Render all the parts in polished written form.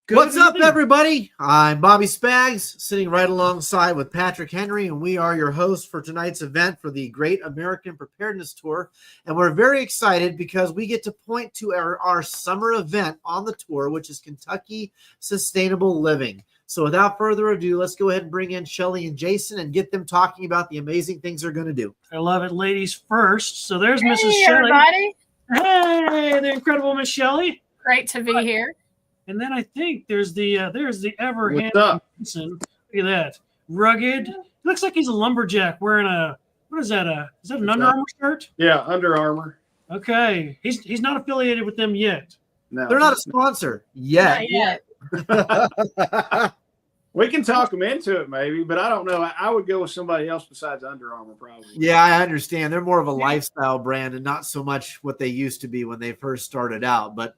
What's up, everybody? I'm Bobby Spags, sitting right alongside with Patrick Henry, and we are your hosts for tonight's event for the Great American Preparedness Tour. And we're very excited because we get to point to our summer event on the tour, which is Kentucky Sustainable Living. So without further ado, let's go ahead and bring in Shelli and Jason and get them talking about the amazing things they're going to do. I love it, ladies first. So there's Mrs. Shelli. Everybody. Hey, the incredible Miss Shelli. Great to be here. And then I think there's the ever handsome Jason. Look at that, rugged. Looks like he's a lumberjack wearing what is that? Is that an Under Armour shirt? Yeah, Under Armour. Okay, he's not affiliated with them yet. No, they're not a sponsor yet. Not yet. We can talk them into it, maybe, but I don't know. I would go with somebody else besides Under Armour, probably. Yeah, I understand. They're more of a lifestyle brand and not so much what they used to be when they first started out. But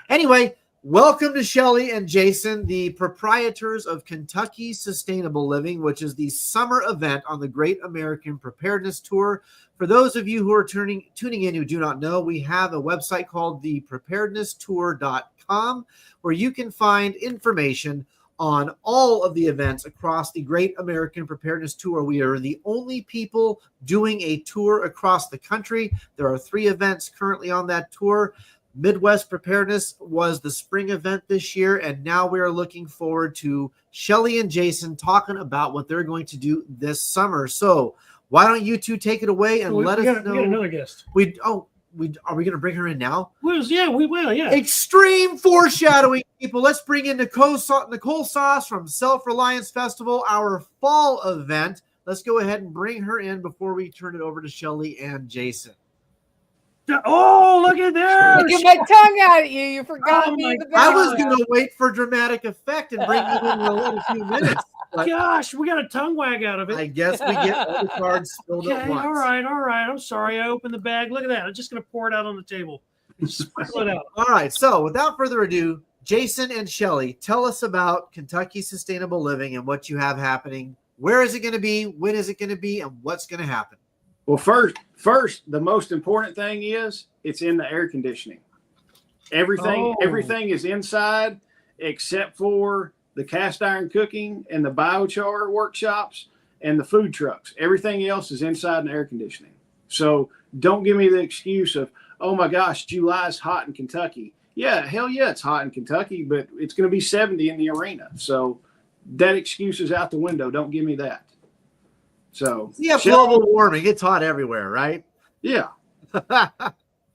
anyway, welcome to Shelli and Jason, the proprietors of Kentucky Sustainable Living, which is the summer event on the Great American Preparedness Tour. For those of you who are tuning in who do not know, we have a website called thepreparednesstour.com where you can find information on all of the events across the Great American Preparedness Tour. We are the only people doing a tour across the country. There are 3 events currently on that tour. Midwest Preparedness was the spring event this year, and now we are looking forward to Shelli and Jason talking about what they're going to do this summer. So why don't you two take it away and let us know? We got another guest. Are we going to bring her in now? Yeah, we will. Yeah. Extreme foreshadowing, people. Let's bring in Nicole Sauce from Self Reliance Festival, our fall event. Let's go ahead and bring her in before we turn it over to Shelli and Jason. Oh, look at that! Look at my tongue out at you. You forgot me. I was going to wait for dramatic effect and bring you in a little few minutes. Gosh, we got a tongue wag out of it. I guess we get all the cards spilled at once. All right. I'm sorry. I opened the bag. Look at that. I'm just going to pour it out on the table. Sprinkle it out. All right. So without further ado, Jason and Shelli, tell us about Kentucky Sustainable Living and what you have happening. Where is it going to be? When is it going to be? And what's going to happen? Well, first, the most important thing is it's in the air conditioning. Everything is inside except for the cast iron cooking and the biochar workshops and the food trucks. Everything else is inside in the air conditioning. So don't give me the excuse of, oh my gosh, July's hot in Kentucky. Yeah, hell yeah, it's hot in Kentucky, but it's going to be 70 in the arena. So that excuse is out the window. Don't give me that. So global warming. It's hot everywhere, right? Yeah.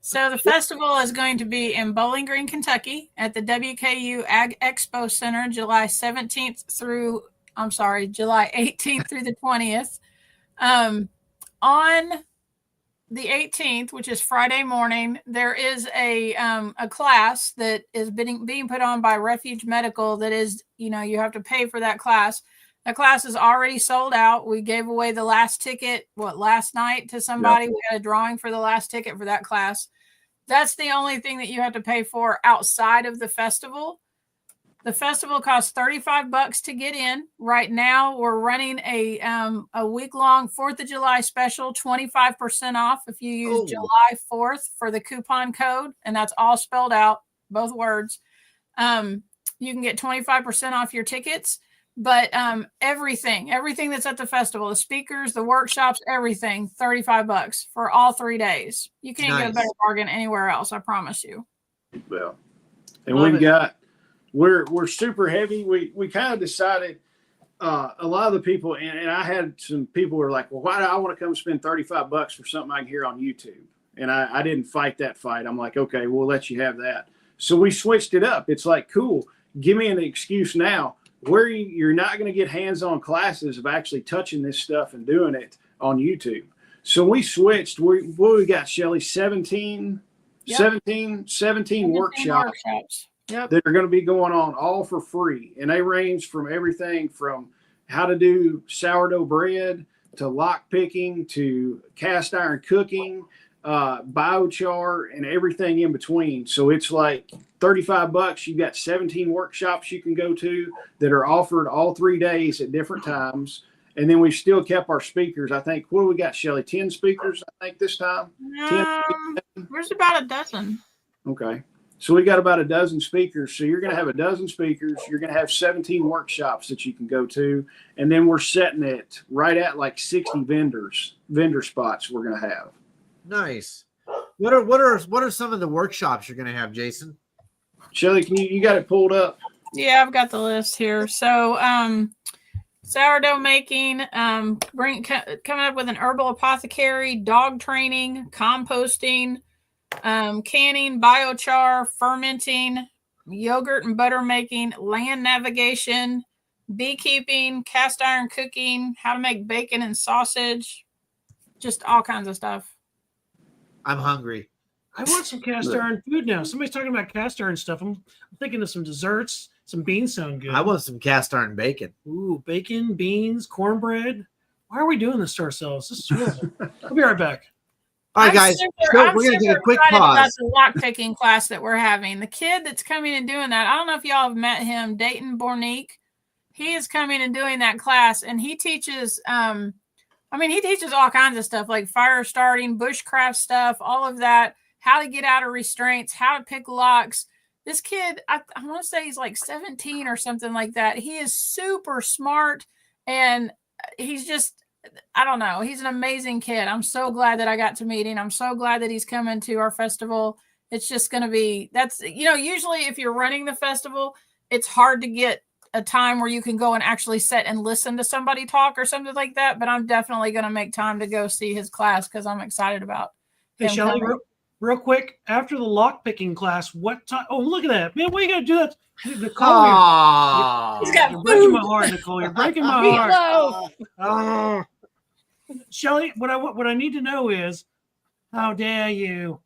So the festival is going to be in Bowling Green, Kentucky at the WKU Ag Expo Center, July 18th through the 20th. On the 18th, which is Friday morning, there is a class that is being put on by Refuge Medical that is, you have to pay for that class. The class is already sold out. We gave away the last ticket, last night to somebody. Yep. We had a drawing for the last ticket for that class. That's the only thing that you have to pay for outside of the festival. The festival costs $35 to get in. Right now, we're running a week-long 4th of July special, 25% off if you use July 4th for the coupon code, and that's all spelled out, both words. You can get 25% off your tickets. But everything that's at the festival, the speakers, the workshops, everything, $35 for all 3 days. You can't get a better bargain anywhere else, I promise you. Well, and we're super heavy. We kind of decided a lot of the people, and I had some people who were like, well, why do I want to come spend $35 for something I can hear on YouTube? And I didn't fight that fight. I'm like, okay, we'll let you have that. So we switched it up. It's like, cool, give me an excuse now where you're not going to get hands-on classes of actually touching this stuff and doing it on YouTube. So we switched. We got, Shelli? 17 workshops that are going to be going on all for free. And they range from everything from how to do sourdough bread to lock picking to cast iron cooking, biochar, and everything in between. So it's like $35. You've got 17 workshops you can go to that are offered all 3 days at different times. And then we've still kept our speakers. I think, what do we got, Shelli? 10 speakers, I think, this time? 10? There's about a dozen. Okay. So we got about a dozen speakers. So you're going to have a dozen speakers. You're going to have 17 workshops that you can go to. And then we're setting it right at like 60 vendor spots we're going to have. Nice. What are some of the workshops you're going to have, Jason? Shelly, you got it pulled up? Yeah, I've got the list here. So, sourdough making, coming up with an herbal apothecary, dog training, composting, canning, biochar, fermenting, yogurt and butter making, land navigation, beekeeping, cast iron cooking, how to make bacon and sausage, just all kinds of stuff. I'm hungry. I want some cast iron food now. Somebody's talking about cast iron stuff. I'm thinking of some desserts. Some beans sound good. I want some cast iron bacon. Ooh, bacon, beans, cornbread. Why are we doing this to ourselves? This is horrible. I'll be right back. All right, guys. We're going to take a quick pause. About the lock picking class that we're having. The kid that's coming and doing that, I don't know if y'all have met him, Dayton Bornique. He is coming and doing that class, and he teaches he teaches all kinds of stuff like fire starting, bushcraft stuff, all of that, how to get out of restraints, how to pick locks. This kid, I want to say he's like 17 or something like that. He is super smart, and he's just, I don't know. He's an amazing kid. I'm so glad that I got to meet him. I'm so glad that he's coming to our festival. It's just going to be, usually if you're running the festival, it's hard to get a time where you can go and actually sit and listen to somebody talk or something like that. But I'm definitely going to make time to go see his class because I'm excited about Hey, Shelly, real quick, after the lock picking class, what time? Oh, look at that, man! Why you gotta do that, Nicole? You're breaking my heart, Nicole. You're breaking my heart. Oh, Shelly, what I need to know is, how dare you?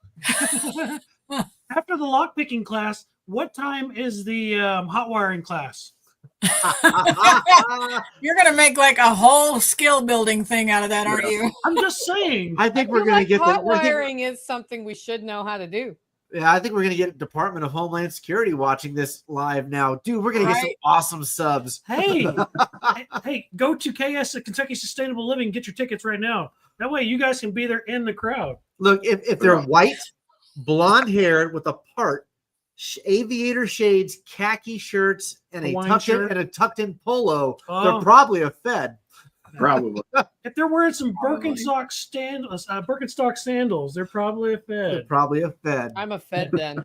After the lock picking class, what time is the hot wiring class? You're gonna make like a whole skill building thing out of that, aren't you? I'm just saying. I think we're gonna get hot wiring is something we should know how to do. Yeah, I think we're gonna get Department of Homeland Security watching this live now, dude. We're gonna get some awesome subs. Hey, go to KS Kentucky Sustainable Living. Get your tickets right now. That way, you guys can be there in the crowd. Look, if they're white, blonde haired with a part, aviator shades, khaki shirts, and a tucked in polo, they're probably a Fed. Probably. If they're wearing some Birkenstock sandals, they're probably a Fed. They're probably a Fed. I'm a Fed then.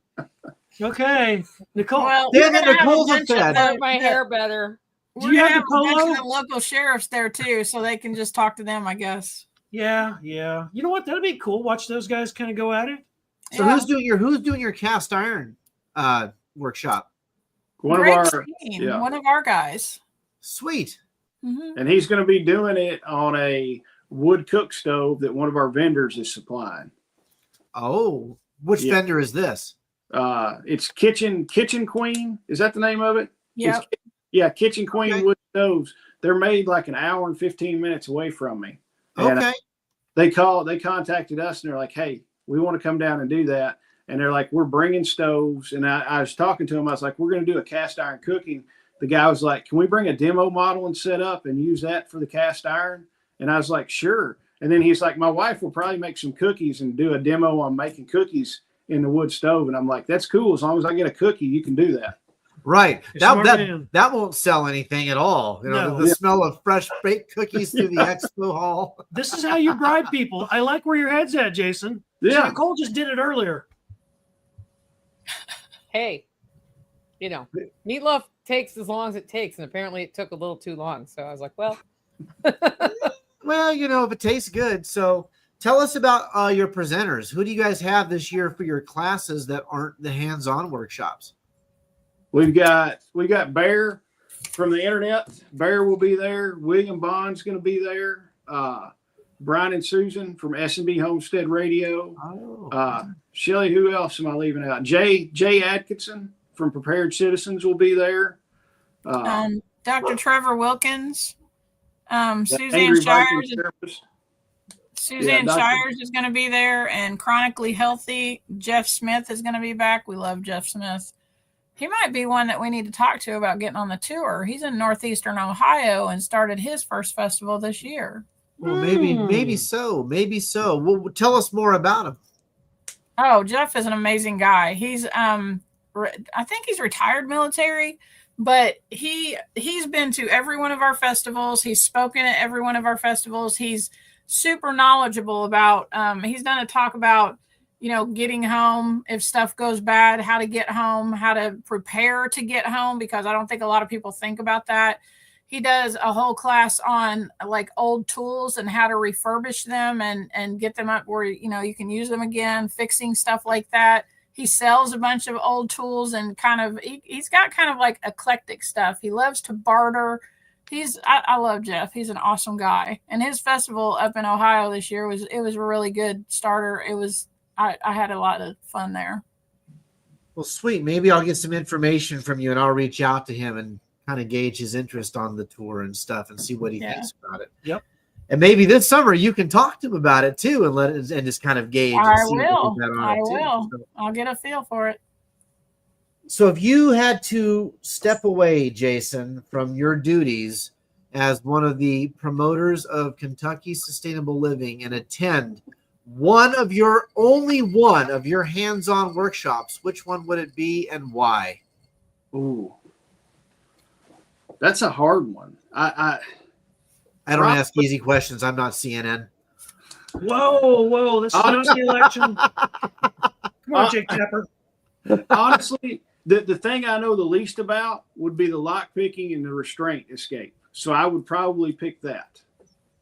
Okay, Nicole. Well, Nicole's a Fed. My hair better. Do you have the polo? The local sheriffs there too, so they can just talk to them, I guess. Yeah. You know what? That'd be cool. Watch those guys kind of go at it. So who's doing your cast iron workshop? One of our guys. Sweet. Mm-hmm. And he's going to be doing it on a wood cook stove that one of our vendors is supplying. Oh, which vendor is this? It's Kitchen Queen. Is that the name of it? Yeah. Kitchen Queen wood stoves. They're made like an hour and 15 minutes away from me. And okay. They contacted us and they're like, hey, we want to come down and do that. And they're like, we're bringing stoves. And I was talking to them. I was like, we're going to do a cast iron cooking. The guy was like, can we bring a demo model and set up and use that for the cast iron? And I was like, sure. And then he's like, my wife will probably make some cookies and do a demo on making cookies in the wood stove. And I'm like, that's cool. As long as I get a cookie, you can do that. Right. That won't sell anything at all. You know, the smell of fresh baked cookies through the expo hall. This is how you bribe people. I like where your head's at, Jason. Yeah. Nicole just did it earlier. Hey, meatloaf takes as long as it takes, and apparently it took a little too long. So I was like, well. Well, if it tastes good. So tell us about your presenters. Who do you guys have this year for your classes that aren't the hands-on workshops? We've got Bear from the internet. Bear will be there. William Bond's going to be there. Brian and Susan from S&B Homestead Radio. Shelly, who else am I leaving out? Jay Atkinson from Prepared Citizens will be there. Dr. Trevor Wilkins. Suzanne Shires. Suzanne Shires is going to be there, and Chronically Healthy. Jeff Smith is going to be back. We love Jeff Smith. He might be one that we need to talk to about getting on the tour. He's in Northeastern Ohio and started his first festival this year. Well, maybe so. Well, tell us more about him. Oh, Jeff is an amazing guy. He's I think he's retired military, but he's been to every one of our festivals. He's spoken at every one of our festivals. He's super knowledgeable about he's done a talk about, getting home if stuff goes bad, how to get home, how to prepare to get home, because I don't think a lot of people think about that. He does a whole class on like old tools and how to refurbish them and get them up where, you can use them again, fixing stuff like that. He sells a bunch of old tools and he's got kind of like eclectic stuff. He loves to barter. I love Jeff. He's an awesome guy. And his festival up in Ohio this year was a really good starter. I had a lot of fun there. Well, sweet. Maybe I'll get some information from you and I'll reach out to him and kind of gauge his interest on the tour and stuff and see what he thinks about it. Yep. And maybe this summer you can talk to him about it too and just kind of gauge. I will. I'll get a feel for it. So if you had to step away, Jason, from your duties as one of the promoters of Kentucky Sustainable Living and attend only one of your hands-on workshops, which one would it be and why? Ooh. That's a hard one. I don't ask easy questions. I'm not CNN. Whoa. This is not the election. Come on, Jake Tapper. Honestly, the thing I know the least about would be the lock picking and the restraint escape. So I would probably pick that.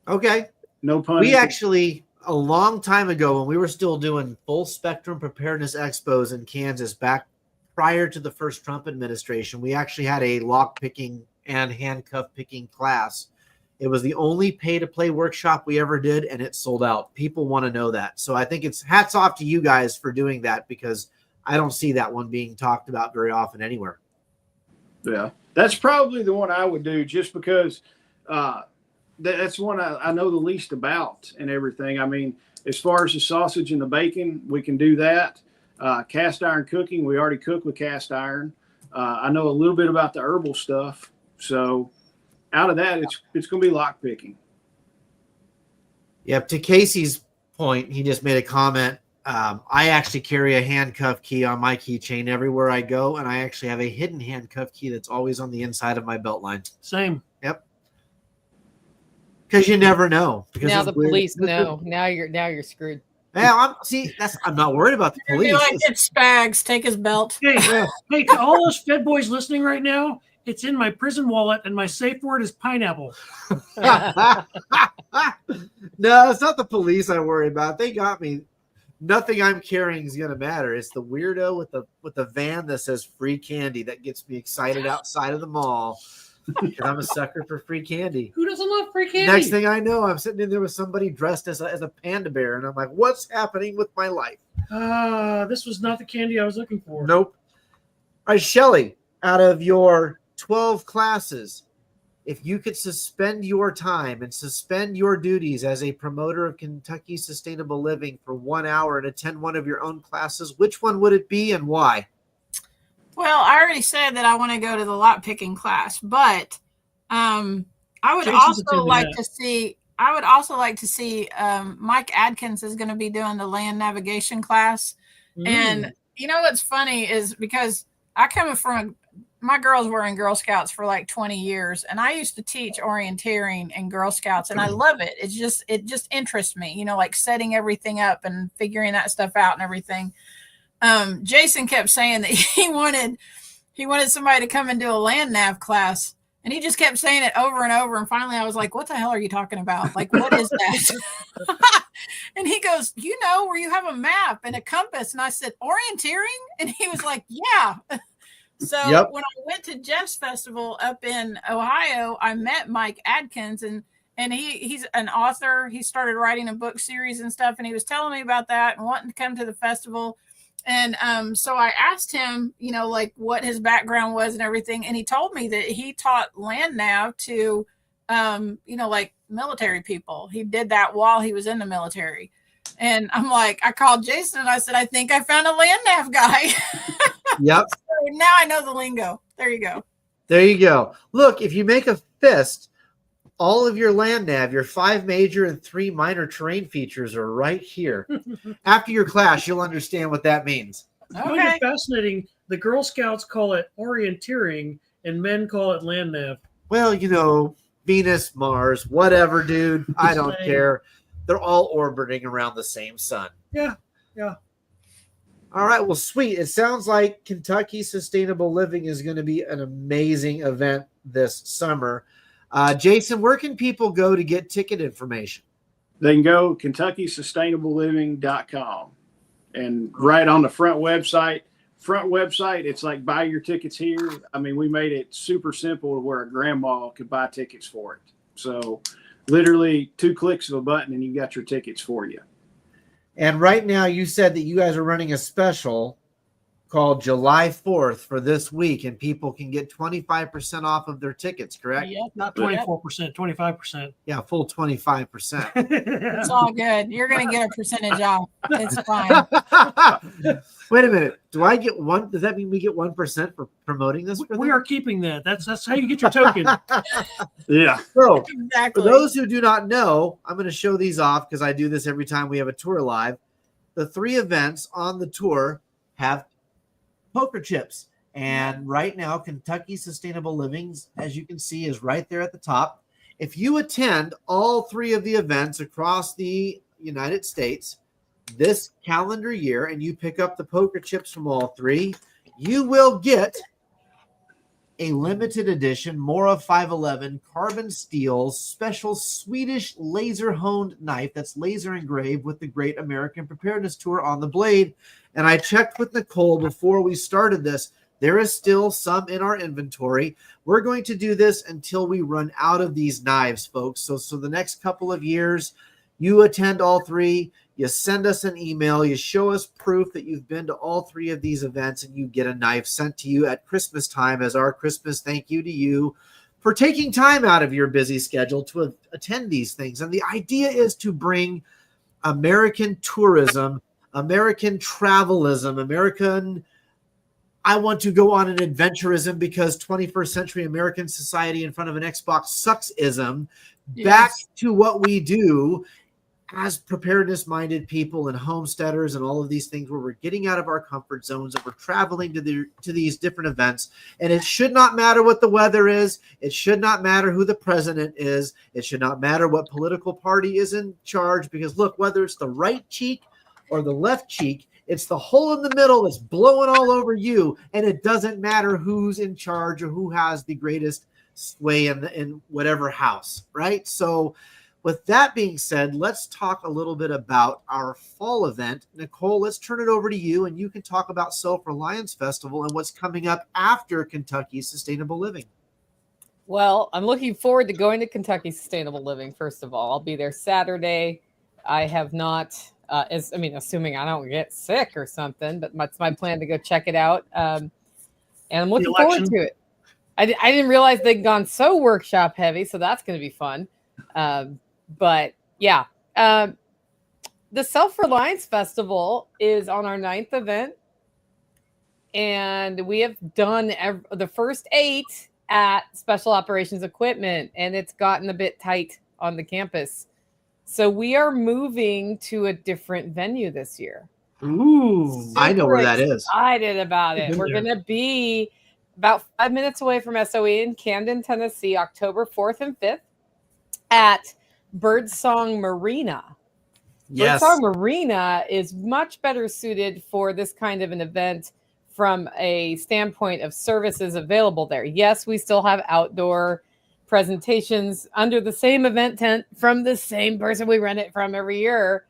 Okay. No pun. We actually, a long time ago when we were still doing full spectrum preparedness expos in Kansas back prior to the first Trump administration, we actually had a lock picking and handcuff picking class. It was the only pay-to-play workshop we ever did, and it sold out. People want to know that. So I think it's hats off to you guys for doing that, because I don't see that one being talked about very often anywhere. Yeah, that's probably the one I would do, just because that's one I know the least about and everything. I mean, as far as the sausage and the bacon, we can do that. Cast iron cooking, we already cook with cast iron. I know a little bit about the herbal stuff. So out of that, it's going to be lock picking. Yep. To Casey's point, he just made a comment. I actually carry a handcuff key on my keychain everywhere I go, and I actually have a hidden handcuff key that's always on the inside of my belt line. Same. Yep. Because you never know. Because now the police know. Now you're screwed. Yeah, I'm not worried about the police. Like it's Spags. Take his belt. Hey, to all those Fed boys listening right now, it's in my prison wallet, and my safe word is pineapple. No, it's not the police I worry about. They got me. Nothing I'm carrying is going to matter. It's the weirdo with the van that says free candy that gets me excited outside of the mall. Because I'm a sucker for free candy. Who doesn't love free candy? Next thing I know, I'm sitting in there with somebody dressed as a panda bear, and I'm like, what's happening with my life? This was not the candy I was looking for. Nope. All right, Shelli, out of your 12 classes, if you could suspend your time and suspend your duties as a promoter of Kentucky Sustainable Living for 1 hour and attend one of your own classes, which one would it be and why? Well, I already said that I want to go to the lot picking class, but I would also like to see Mike Adkins is going to be doing the land navigation class. And you know what's funny is because I come from my girls were in Girl Scouts for like 20 years, and I used to teach orienteering in Girl Scouts, and I love it. It just interests me, like setting everything up and figuring that stuff out and everything. Jason kept saying that he wanted somebody to come and do a land nav class, and he just kept saying it over and over. And finally I was like, what the hell are you talking about? Like, what is that? And he goes, where you have a map and a compass. And I said, orienteering? And he was like, yeah. So when I went to Jeff's festival up in Ohio, I met Mike Adkins, and he's an author. He started writing a book series and stuff, and he was telling me about that and wanting to come to the festival. And so I asked him, like what his background was and everything. And he told me that he taught land nav to, like military people. He did that while he was in the military. And I'm like, I called Jason and I said, I think I found a land nav guy. Yep. So now I know the lingo. There you go. There you go. Look, if you make a fist, All of your land nav, your 5 major and 3 minor terrain features are right here. After your class, you'll understand what that means. I find Okay. it fascinating. The Girl Scouts call it orienteering, and men call it land nav. Well, you know, Venus, Mars, whatever, dude. I don't Same. care. They're all orbiting around the same sun. Yeah. All right, well, sweet. It sounds like Kentucky Sustainable Living is going to be an amazing event this summer. Jason, where can people go to get ticket information? They can go KentuckySustainableLiving.com, and right on the front website, it's like buy your tickets here. I mean, we made it super simple to where a grandma could buy tickets for it. So literally 2 clicks of a button and you got your tickets for you. And right now, you said that you guys are running a special called July 4th for this week, and people can get 25% off of their tickets, correct? Yep. Not 24%, 25%. Yeah, full 25%. It's all good. You're going to get a percentage off. It's fine. Wait a minute. Do I get one? Does that mean we get 1% for promoting this? We are keeping that. That's how you get your token. Yeah. So, Exactly. for those who do not know, I'm going to show these off because I do this every time we have a tour live. The 3 events on the tour have poker chips. And right now, Kentucky Sustainable Livings, as you can see, is right there at the top. If you attend all 3 of the events across the United States this calendar year and you pick up the poker chips from all 3, you will get a limited edition Mora 511 carbon steel special Swedish laser honed knife that's laser engraved with the Great American Preparedness Tour on the blade. And I checked with Nicole before we started this. There is still some in our inventory. We're going to do this until we run out of these knives, folks. So the next couple of years, you attend all 3, you send us an email, you show us proof that you've been to all 3 of these events, and you get a knife sent to you at Christmas time as our Christmas thank you to you for taking time out of your busy schedule to attend these things. And the idea is to bring American tourism, American travelism, I want to go on an adventurism because 21st century American society in front of an Xbox sucks-ism back to what we do as preparedness-minded people and homesteaders and all of these things where we're getting out of our comfort zones and we're traveling to these different events. And it should not matter what the weather is. It should not matter who the president is. It should not matter what political party is in charge, because look, whether it's the right cheek or the left cheek, it's the hole in the middle that's blowing all over you. And it doesn't matter who's in charge or who has the greatest sway in whatever house, right? So with that being said, let's talk a little bit about our fall event. Nicole, let's turn it over to you, and you can talk about Self Reliance Festival and what's coming up after Kentucky Sustainable Living. Well, I'm looking forward to going to Kentucky Sustainable Living, first of all. I'll be there Saturday. I have not, assuming I don't get sick or something, but it's my plan to go check it out. And I'm looking forward to it. I didn't realize they'd gone so workshop heavy, so that's going to be fun. But yeah, the Self Reliance Festival is on our 9th event, and we have done the first 8 at Special Operations Equipment, and it's gotten a bit tight on the campus. So we are moving to a different venue this year. Ooh, I know where that is. Excited about it. We're going to be about 5 minutes away from SOE in Camden, Tennessee, October 4th and 5th at Birdsong Marina. Yes. Birdsong Marina is much better suited for this kind of an event from a standpoint of services available there. Yes, we still have outdoor presentations under the same event tent from the same person we rent it from every year,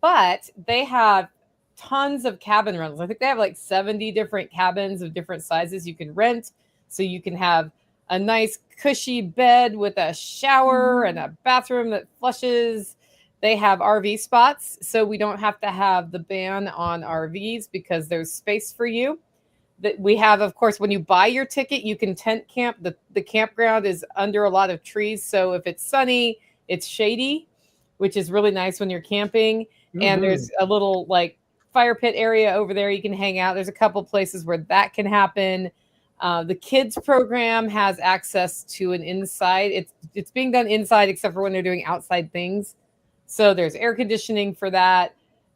but they have tons of cabin rentals. I think they have like 70 different cabins of different sizes you can rent. So you can have a nice cushy bed with a shower and a bathroom that flushes. They have RV spots, so we don't have to have the ban on RVs because there's space for you. That we have, of course, when you buy your ticket, you can tent camp. The campground is under a lot of trees, so if it's sunny, it's shady, which is really nice when you're camping. Mm-hmm. And there's a little like fire pit area over there you can hang out. There's a couple places where that can happen. The kids program has access to an inside. It's being done inside, except for when they're doing outside things. So there's air conditioning for that.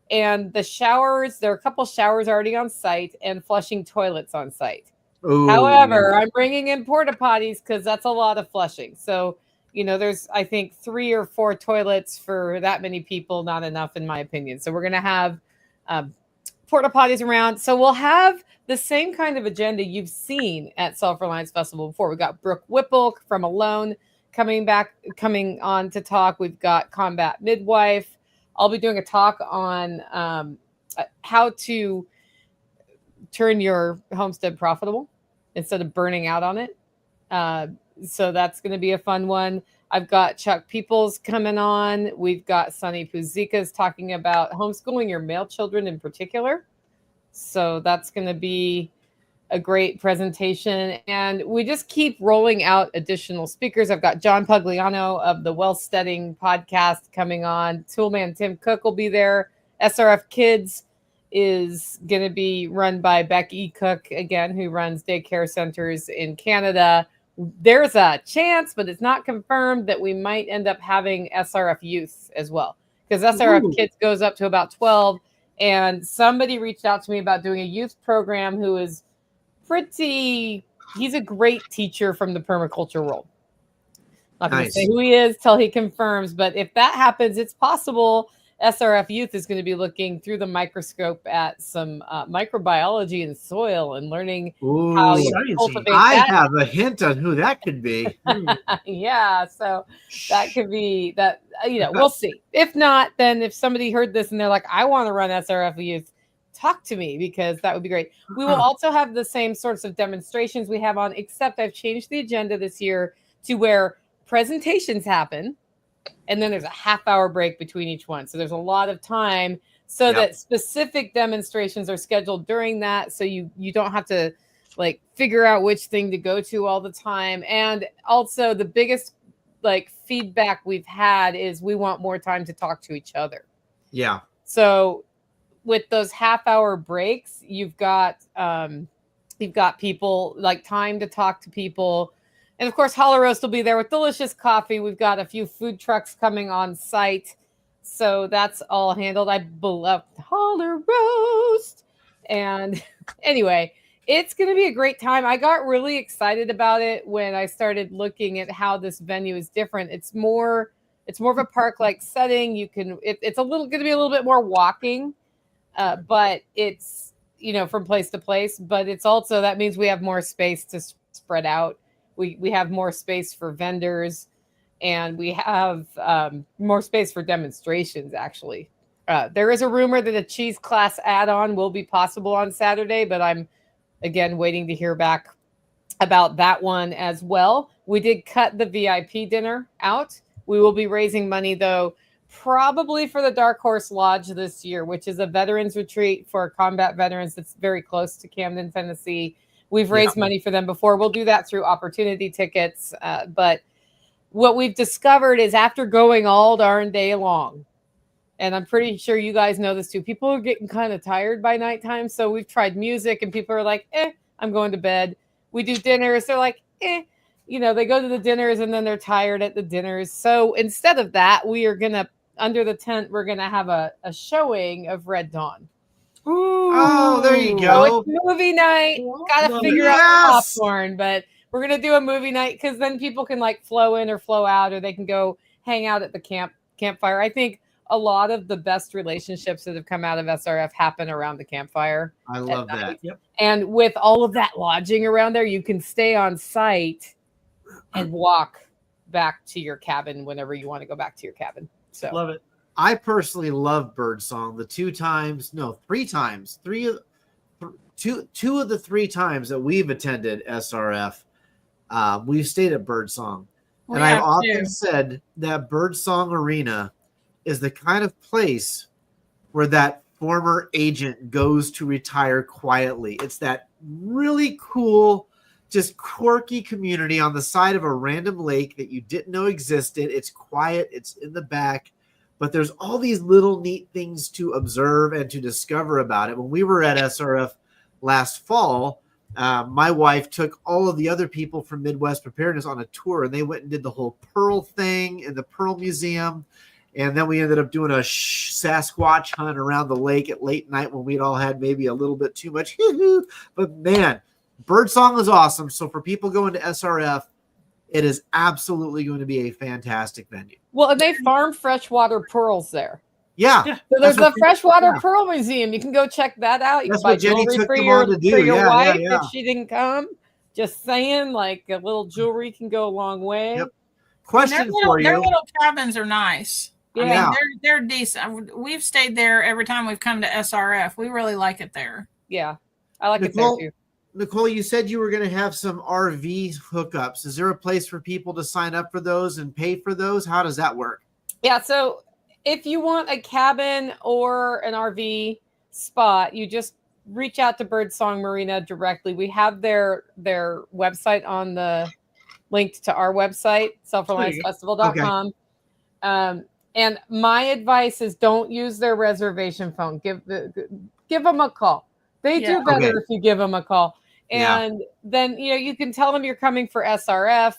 And the showers, there are a couple showers already on site and flushing toilets on site. Ooh, However, I'm bringing in porta potties because that's a lot of flushing. So, there's, I think, 3 or 4 toilets for that many people. Not enough, in my opinion. So we're going to have porta potties around. So we'll have the same kind of agenda you've seen at Self Reliance Festival before. We've got Brooke Whipple from Alone coming on to talk. We've got Combat Midwife. I'll be doing a talk on how to turn your homestead profitable instead of burning out on it. So that's going to be a fun one. I've got Chuck Peoples coming on. We've got Sonny Puzikas talking about homeschooling your male children in particular. So that's going to be a great presentation. And we just keep rolling out additional speakers. I've got John Pugliano of the Wealthsteading podcast coming on. Toolman Tim Cook will be there. SRF Kids is going to be run by Becky Cook, again, who runs daycare centers in Canada. There's a chance, but it's not confirmed, that we might end up having SRF Youth as well, because SRF Kids goes up to about 12. And somebody reached out to me about doing a youth program who is he's a great teacher from the permaculture world. Not going to say who he is till he confirms, but if that happens, it's possible SRF Youth is going to be looking through the microscope at some microbiology in soil and learning how you cultivate I have a hint on who that could be. Yeah, so that could be that. We'll see. If not, then if somebody heard this and they're like, I want to run SRF Youth, talk to me, because that would be great. We will also have the same sorts of demonstrations we have on, except I've changed the agenda this year to where presentations happen. And then there's a half-hour break between each one. So there's a lot of time so that specific demonstrations are scheduled during that. So you don't have to figure out which thing to go to all the time. And also the biggest feedback we've had is we want more time to talk to each other. Yeah. So with those half-hour breaks, you've got people time to talk to people. And of course, Holler Roast will be there with delicious coffee. We've got a few food trucks coming on site. So that's all handled. I love Holler Roast. And anyway, it's going to be a great time. I got really excited about it when I started looking at how this venue is different. It's more of a park-like setting. It's going to be a little bit more walking, but it's, from place to place. But it's also, that means we have more space to spread out. We have more space for vendors, and we have more space for demonstrations, actually. There is a rumor that a cheese class add-on will be possible on Saturday, but I'm, again, waiting to hear back about that one as well. We did cut the VIP dinner out. We will be raising money, though, probably for the Dark Horse Lodge this year, which is a veterans retreat for combat veterans that's very close to Camden, Tennessee. We've raised money for them before. We'll do that through opportunity tickets. But what we've discovered is, after going all darn day long, and I'm pretty sure you guys know this too, people are getting kind of tired by nighttime. So we've tried music and people are like, I'm going to bed. We do dinners. They're like, they go to the dinners and then they're tired at the dinners. So instead of that, we are going to, under the tent, we're going to have a showing of Red Dawn. Ooh, oh, there you go. So it's movie night. Gotta figure out popcorn, but we're gonna do a movie night because then people can flow in or flow out, or they can go hang out at the campfire. I think a lot of the best relationships that have come out of SRF happen around the campfire. I love that. Yep. And with all of that lodging around there, you can stay on site and walk back to your cabin whenever you want to go back to your cabin. So love it. I personally love Birdsong. Two of the 3 times that we've attended SRF, we've stayed at Birdsong. And I've often said that Birdsong Arena is the kind of place where that former agent goes to retire quietly. It's that really cool, just quirky community on the side of a random lake that you didn't know existed. It's quiet. It's in the back. But there's all these little neat things to observe and to discover about it. When we were at SRF last fall, my wife took all of the other people from Midwest Preparedness on a tour, and they went and did the whole Pearl thing in the Pearl Museum. And then we ended up doing a Sasquatch hunt around the lake at late night when we'd all had maybe a little bit too much. But man, Birdsong is awesome. So for people going to SRF, it is absolutely going to be a fantastic venue. Well, and they farm freshwater pearls there. Yeah. So there's the freshwater pearl museum. You can go check that out. You That's can buy what Jenny jewelry took for them your, on to do. for your Yeah, wife yeah. if she didn't come. Just saying, like a little jewelry can go a long way. Yep. Question for you. Their little cabins are nice. Yeah. I mean, they're decent. We've stayed there every time we've come to SRF. We really like it there. Yeah. I like it there too. Nicole, you said you were going to have some RV hookups. Is there a place for people to sign up for those and pay for those? How does that work? Yeah. So if you want a cabin or an RV spot, you just reach out to Birdsong Marina directly. We have their website on the linked to our website, selfreliancefestival.com. Okay. And my advice is don't use their reservation phone. Give them a call. They do better if you give them a call. And then, you can tell them you're coming for SRF.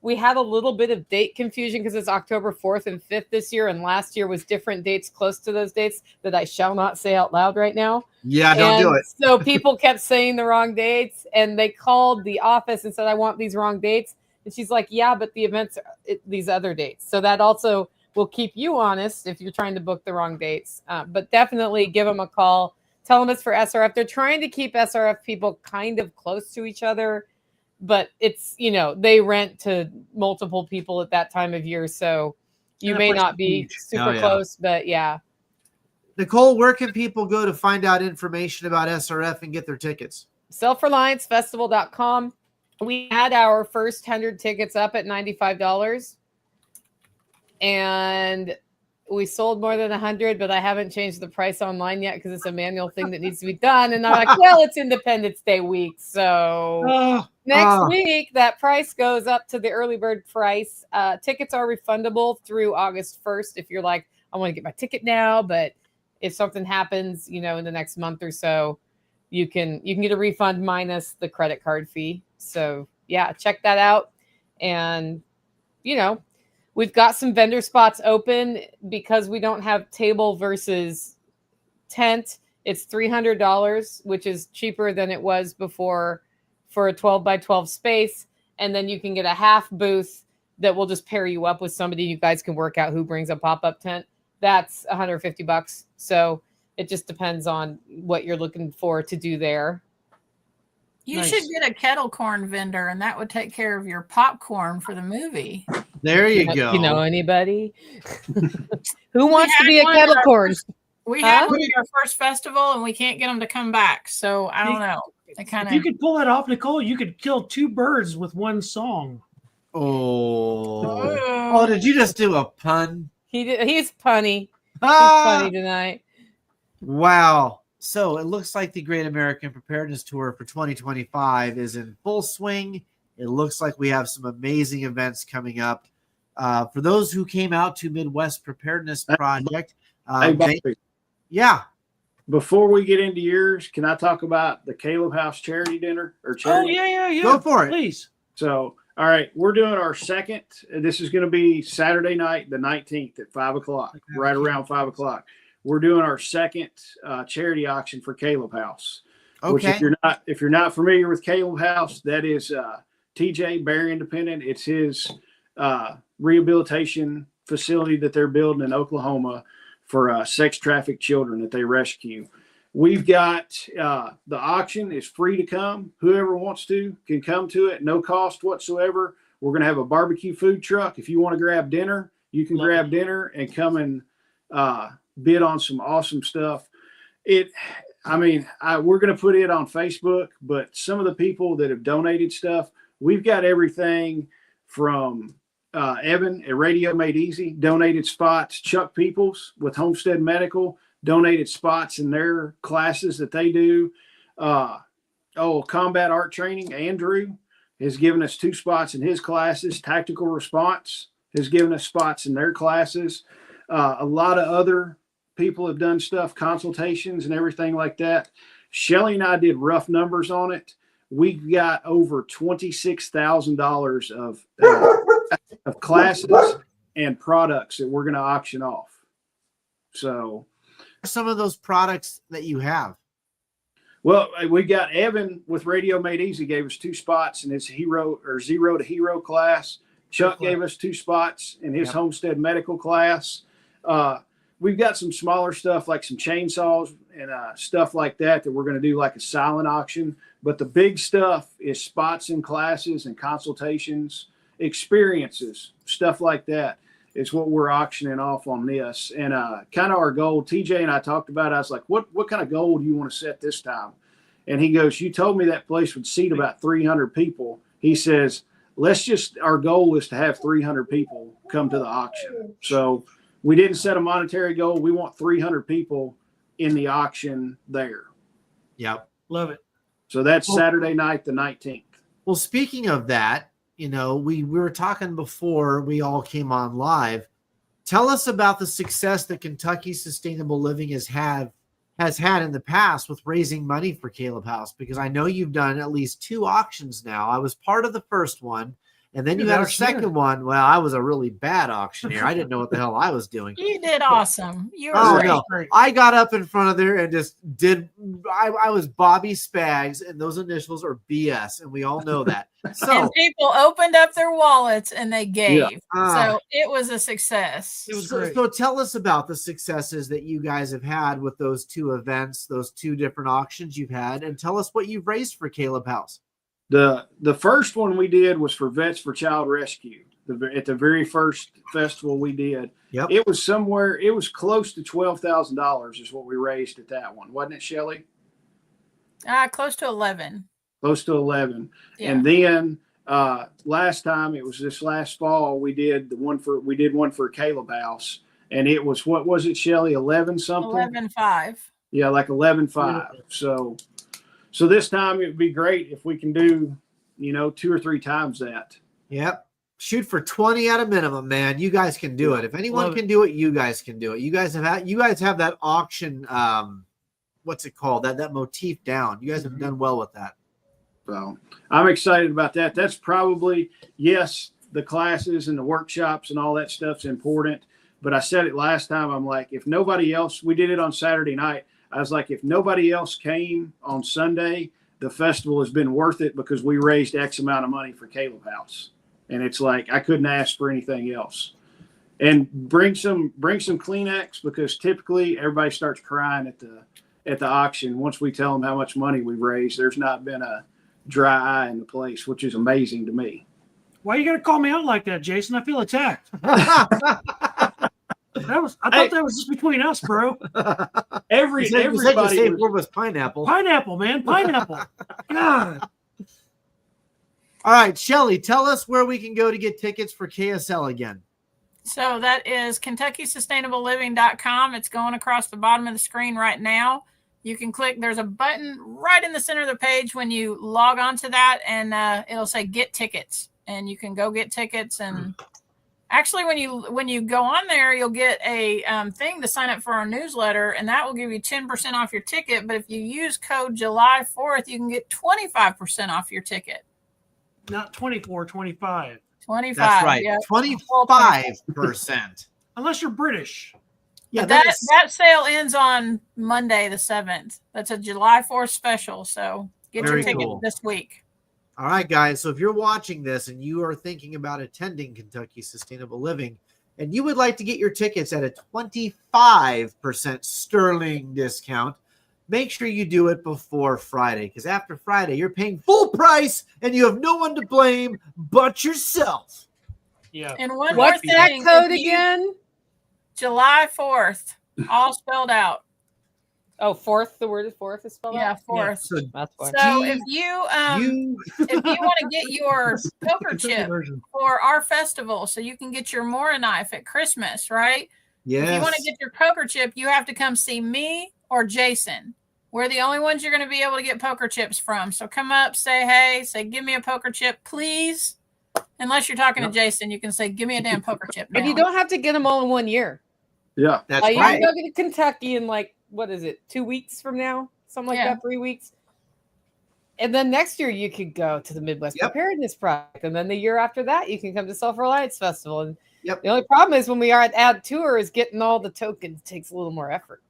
We had a little bit of date confusion because it's October 4th and 5th this year. And last year was different dates close to those dates that I shall not say out loud right now. Yeah, don't do it. So people kept saying the wrong dates, and they called the office and said, I want these wrong dates. And she's like, yeah, but the events are these other dates. So that also will keep you honest if you're trying to book the wrong dates. But definitely give them a call. Tell them it's for SRF. They're trying to keep SRF people kind of close to each other, but it's, they rent to multiple people at that time of year. So you may not be super close, but yeah. Nicole, where can people go to find out information about SRF and get their tickets? selfreliancefestival.com. We had our first 100 tickets up at $95, and we sold more than 100, but I haven't changed the price online yet because it's a manual thing that needs to be done. And I'm like, well, it's Independence Day week. So next week, that price goes up to the early bird price. Tickets are refundable through August 1st. If you're like, I want to get my ticket now, but if something happens, in the next month or so, you can get a refund minus the credit card fee. So yeah, check that out. And, we've got some vendor spots open because we don't have table versus tent. It's $300, which is cheaper than it was before for a 12 by 12 space. And then you can get a half booth that will just pair you up with somebody. You guys can work out who brings a pop-up tent. That's $150. So it just depends on what you're looking for to do there. You should get a kettle corn vendor, and that would take care of your popcorn for the movie. There you go. You know anybody who wants to be a kettle corn? We had one at our first festival, and we can't get them to come back. So I don't know. If you could pull that off, Nicole, you could kill two birds with one song. Oh, did you just do a pun? He did. He's punny. He's funny tonight. Wow. So it looks like the Great American Preparedness Tour for 2025 is in full swing. It looks like we have some amazing events coming up. For those who came out to Midwest Preparedness Project, before we get into yours, can I talk about the Caleb House charity dinner or charity? Oh, yeah. Go for it. Please. So, all right, we're doing our second. This is going to be Saturday night, the 19th at 5 o'clock, right around 5 o'clock. We're doing our second charity auction for Caleb House. Okay. Which if you're not familiar with Caleb House, that is TJ Barry Independent. It's his rehabilitation facility that they're building in Oklahoma for sex trafficked children that they rescue. We've got the auction is free to come. Whoever wants to can come to it, no cost whatsoever. We're going to have a barbecue food truck. If you want to grab dinner, you can grab dinner and come and bid on some awesome stuff. We're going to put it on Facebook, but some of the people that have donated stuff, we've got everything from Evan at Radio Made Easy, donated spots. Chuck Peoples with Homestead Medical, donated spots in their classes that they do. Combat Art Training, Andrew has given us 2 spots in his classes. Tactical Response has given us spots in their classes. A lot of other people have done stuff, consultations and everything like that. Shelli and I did rough numbers on it. we've got over $26,000 of classes and products that we're going to auction off. So some of those products that you have. Well, we got Evan with Radio Made Easy gave us 2 spots in his hero or 0 to hero class. Chuck gave us 2 spots in his homestead medical class. We've got some smaller stuff like some chainsaws and stuff like that we're going to do like a silent auction. But the big stuff is spots in classes and consultations, experiences, stuff like that is what we're auctioning off on this. And kind of our goal, TJ and I talked about it. I was like, what kind of goal do you want to set this time? And he goes, you told me that place would seat about 300 people. He says, our goal is to have 300 people come to the auction. So we didn't set a monetary goal. We want 300 people in the auction there. Yep. Love it. So that's Saturday night, the 19th. Well, speaking of that, we were talking before we all came on live. Tell us about the success that Kentucky Sustainable Living has had in the past with raising money for Caleb House, because I know you've done at least 2 auctions now. I was part of the first one, and then you had a second one. Well, I was a really bad auctioneer. I didn't know what the hell I was doing. You did awesome. You were great. I got up in front of there and just did. I was Bobby Spags, and those initials are BS, and we all know that. So and people opened up their wallets and they gave. So it was a success. It was great. So tell us about the successes that you guys have had with those 2 events, those 2 different auctions you've had, and tell us what you've raised for Caleb House. The first one we did was for Vets for Child Rescue. At the very first festival we did, it was close to $12,000 is what we raised at that one, wasn't it, Shelli? Close to 11. Close to 11. Yeah. And then last time, it was this last fall, we did one for Caleb House, and it was, what was it, Shelli? 11 something? 11.5. Yeah, like 11.5. So this time it would be great if we can do, 2 or 3 times that. Yep. Shoot for 20 at a minimum, man. You guys can do it. If anyone can do it, you guys can do it. You guys have that auction. What's it called? That motif down. You guys have done well with that. So I'm excited about that. That's probably, yes, the classes and the workshops and all that stuff's important. But I said it last time. I'm like, if nobody else, we did it on Saturday night. I was like, if nobody else came on Sunday, the festival has been worth it because we raised X amount of money for Caleb House. And it's like, I couldn't ask for anything else. And bring some Kleenex, because typically everybody starts crying at the auction. Once we tell them how much money we've raised, there's not been a dry eye in the place, which is amazing to me. Why are you going to call me out like that, Jason? I feel attacked. I thought that was just between us, bro. Everybody was pineapple. Pineapple, man. Pineapple. God. All right, Shelli, tell us where we can go to get tickets for KSL again. So that is KentuckySustainableLiving.com. It's going across the bottom of the screen right now. You can click. There's a button right in the center of the page when you log on to that, and it'll say Get Tickets, and you can go get tickets. And actually, when you go on there, you'll get a thing to sign up for our newsletter, and that will give you 10% off your ticket. But if you use code July 4th, you can get 25% off your ticket. Not 24, 25. 25. That's right. Yeah. 25%. Unless you're British. Yeah, that sale ends on Monday the 7th. That's a July 4th special. So get your ticket this week. All right, guys. So if you're watching this and you are thinking about attending Kentucky Sustainable Living and you would like to get your tickets at a 25% sterling discount, make sure you do it before Friday, because after Friday, you're paying full price and you have no one to blame but yourself. Yeah. And one What's more that thing, code again? July 4th, all spelled out. Oh, 4th. The word is 4th is spelled out? Yeah, 4th. Yeah, that's why. So if you want to get your poker chip for our festival, so you can get your Mora knife at Christmas, right? Yes. If you want to get your poker chip, you have to come see me or Jason. We're the only ones you're going to be able to get poker chips from. So come up, say hey, say give me a poker chip, please. Unless you're talking to Jason, you can say give me a damn poker chip. And you don't have to get them all in 1 year. Yeah, that's right. right. You can go to Kentucky in 2 weeks from now, something like that, 3 weeks. And then next year you could go to the Midwest Preparedness Project. And then the year after that, you can come to Self Reliance Festival. And the only problem is when we are at Add Tour is getting all the tokens takes a little more effort.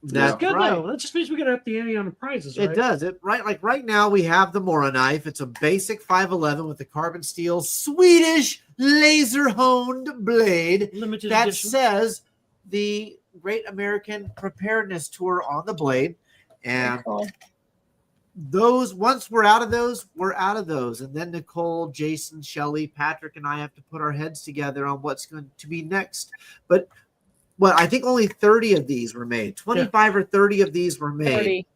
That's good though. That just means we got to up the ante on the prizes, right? It does. Like right now we have the Mora knife. It's a basic 511 with the carbon steel Swedish laser honed blade Limited that edition. says the Great American Preparedness Tour on the blade. And those, once we're out of those, we're out of those. And then Nicole, Jason, Shelli, Patrick, and I have to put our heads together on what's going to be next. But I think only 30 of these were made. 25 or 30 of these were made. 30.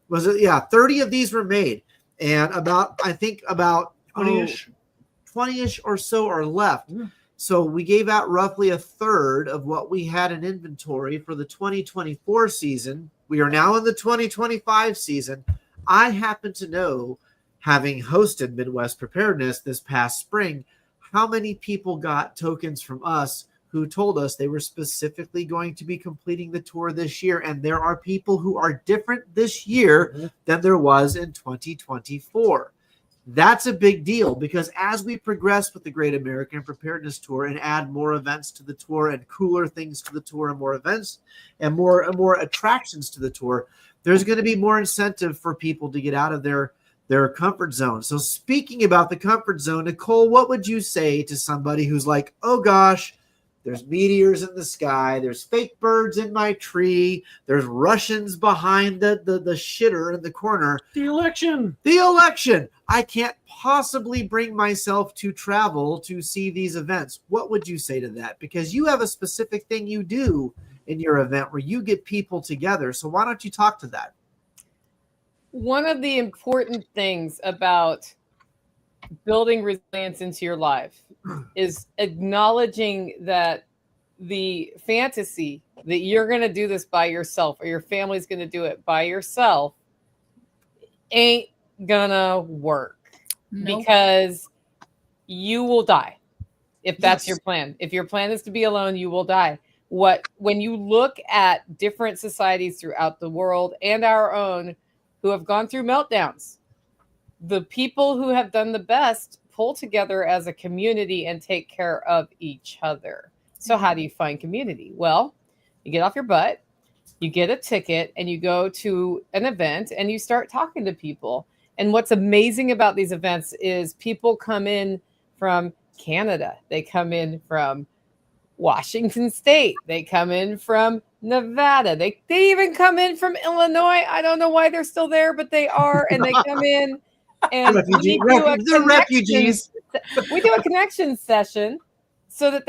Was it? Yeah, 30 of these were made. And about 20-ish. 20-ish or so are left. So we gave out roughly a third of what we had in inventory for the 2024 season. We are now in the 2025 season. I happen to know, having hosted Midwest Preparedness this past spring, how many people got tokens from us who told us they were specifically going to be completing the tour this year. And there are people who are different this year than there was in 2024. That's a big deal, because as we progress with the Great American Preparedness Tour and add more events to the tour and cooler things to the tour and more events and more attractions to the tour, there's going to be more incentive for people to get out of their comfort zone. So speaking about the comfort zone, Nicole, what would you say to somebody who's like, oh gosh, there's meteors in the sky, there's fake birds in my tree, there's Russians behind the shitter in the corner. The election. I can't possibly bring myself to travel to see these events. What would you say to that? Because you have a specific thing you do in your event where you get people together. So why don't you talk to that? One of the important things about building resilience into your life is acknowledging that the fantasy that you're going to do this by yourself or your family's going to do it by yourself ain't gonna work. Because you will die if that's your plan. If your plan is to be alone, you will die. When you look at different societies throughout the world and our own who have gone through meltdowns, the people who have done the best pull together as a community and take care of each other. So how do you find community? Well, you get off your butt, you get a ticket, and you go to an event and you start talking to people. And what's amazing about these events is people come in from Canada. They come in from Washington State. They come in from Nevada. They even come in from Illinois. I don't know why they're still there, but they are. And they come in and they're refugees. We do a connection session so that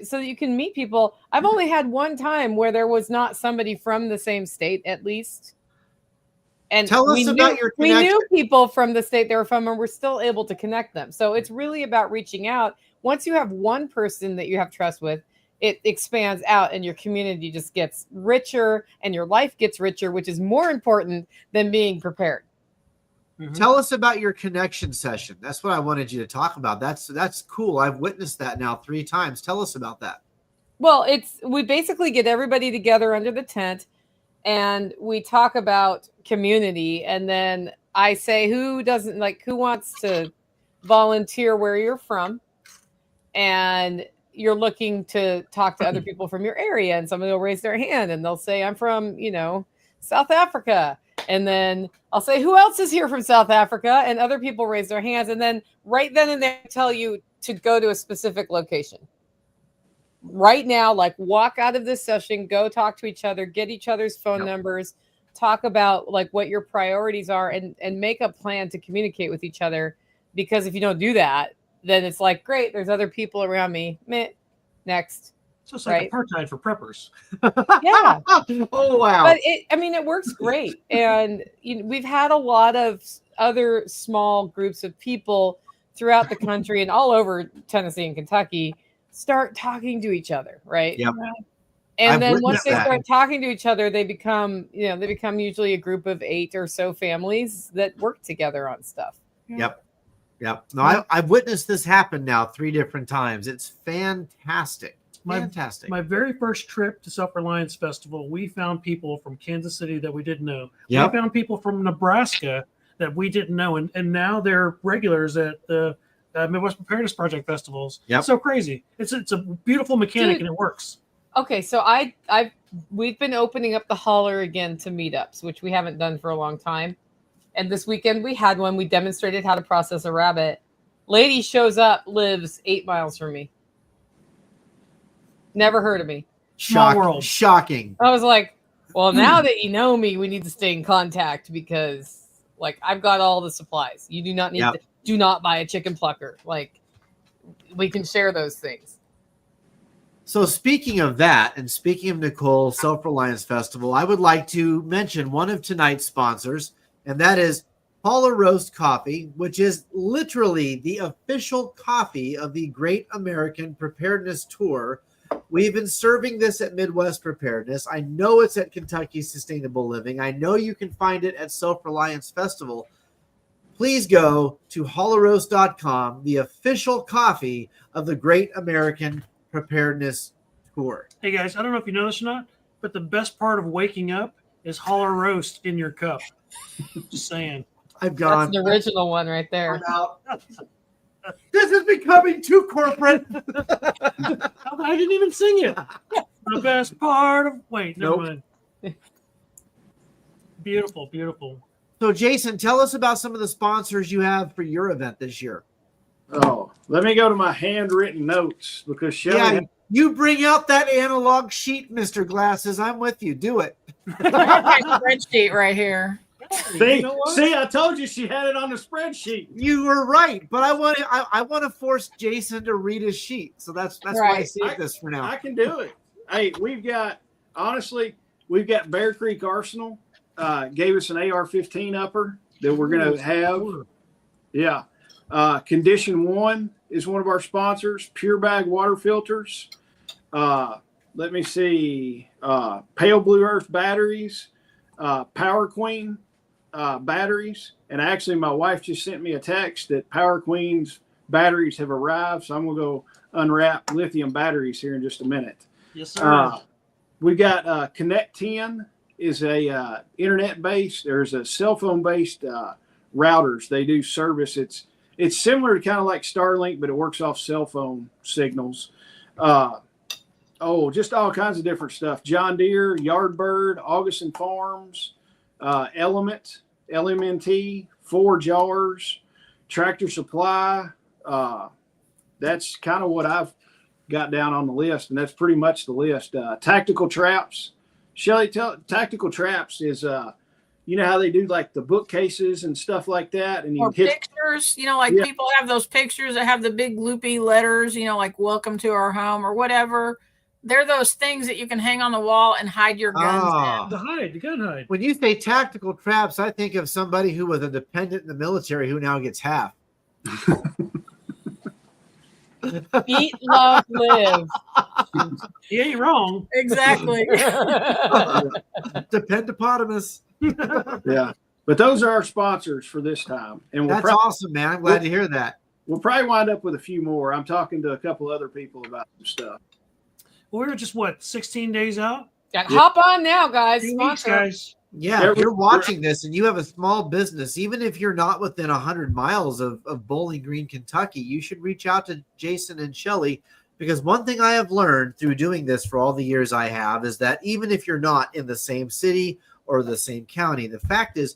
so that you can meet people. I've only had one time where there was not somebody from the same state, at least. And tell us about your connection. We knew people from the state they were from, and we're still able to connect them. So it's really about reaching out. Once you have one person that you have trust with, it expands out and your community just gets richer and your life gets richer, which is more important than being prepared. Tell us about your connection session. That's what I wanted you to talk about. That's cool. I've witnessed that now 3 times. Tell us about that. Well, we basically get everybody together under the tent and we talk about community. And then I say, who wants to volunteer where you're from? And you're looking to talk to other people from your area, and somebody will raise their hand and they'll say, I'm from, South Africa. And then I'll say, who else is here from South Africa? And other people raise their hands. And then right then and there, tell you to go to a specific location. Right now, walk out of this session, go talk to each other, get each other's phone numbers, talk about what your priorities are, and make a plan to communicate with each other. Because if you don't do that, then it's great, there's other people around me. Meh, next. So it's like apartheid for preppers. Yeah. Oh, wow. But it works great. And we've had a lot of other small groups of people throughout the country and all over Tennessee and Kentucky start talking to each other, right? Yep. And then once they start talking to each other, they become usually a group of 8 or so families that work together on stuff. Yep. No, I've witnessed this happen now 3 different times. It's fantastic. Fantastic. My very first trip to Self Reliance Festival, we found people from Kansas City that we didn't know. Yep. We found people from Nebraska that we didn't know, and now they're regulars at the Midwest Preparedness Project festivals. Yep. So crazy. It's a beautiful mechanic, and it works. Okay, so we've been opening up the holler again to meetups, which we haven't done for a long time. And this weekend we had one. We demonstrated how to process a rabbit. Lady shows up, lives 8 miles from me. Never heard of me. Small world. Shocking. I was like, well, now that you know me, we need to stay in contact because, like, I've got all the supplies. You do not need to. Do not buy a chicken plucker. Like, we can share those things. So speaking of that, and speaking of Nicole, Self Reliance Festival, I would like to mention one of tonight's sponsors, and that is Paula Roast Coffee, which is literally the official coffee of the Great American Preparedness Tour. We've been serving this at Midwest Preparedness. I know it's at Kentucky Sustainable Living. I know you can find it at Self Reliance Festival. Please go to hollowroast.com, the official coffee of the Great American Preparedness Tour. Hey guys, I don't know if you know this or not, but the best part of waking up is Holler Roast in your cup. Just saying. I've gone. That's the original one right there. I'm out. This is becoming too corporate. I didn't even sing it. The best part of never mind. Beautiful, beautiful. So, Jason, tell us about some of the sponsors you have for your event this year. Oh, let me go to my handwritten notes because Shelli. Yeah, you bring out that analog sheet, Mr. Glasses. I'm with you. Do it. My spreadsheet right here. See, I told you she had it on the spreadsheet. You were right, but I want to force Jason to read his sheet. So that's Right. why I saved this for now. I can do it. Hey, we've got Bear Creek Arsenal. Gave us an AR-15 upper that we're going to have. Yeah. Condition 1 is one of our sponsors. Pure Bag water filters. Let me see. Pale Blue Earth batteries. Power Queen batteries. And actually, my wife just sent me a text that Power Queen's batteries have arrived. So I'm going to go unwrap lithium batteries here in just a minute. Yes, sir. We got Connect 10. Is a internet-based. There's a cell phone-based routers. They do service. It's similar to kind of like Starlink, but it works off cell phone signals. Just all kinds of different stuff. John Deere, Yardbird, Augustin Farms, Element, LMNT, 4 Jars, Tractor Supply. That's kind of what I've got down on the list, and that's pretty much the list. Tactical Traps. Shelli, Tactical Traps is, you know how they do like the bookcases and stuff like that? And you pictures, people have those pictures that have the big loopy letters, like welcome to our home or whatever. They're those things that you can hang on the wall and hide your guns in. The gun hide. When you say Tactical Traps, I think of somebody who was a dependent in the military who now gets half. Eat, love, live. He ain't wrong. Exactly. Dependopotamus. Yeah. But those are our sponsors for this time. And That's awesome, man. I'm glad to hear that. We'll probably wind up with a few more. I'm talking to a couple other people about some stuff. Well, we're just 16 days out? Hop on now, guys. 2 weeks, Sponsor. guys. Yeah, if you're watching this and you have a small business, even if you're not within 100 miles of Bowling Green, Kentucky, you should reach out to Jason and Shelli, because one thing I have learned through doing this for all the years I have is that even if you're not in the same city or the same county, the fact is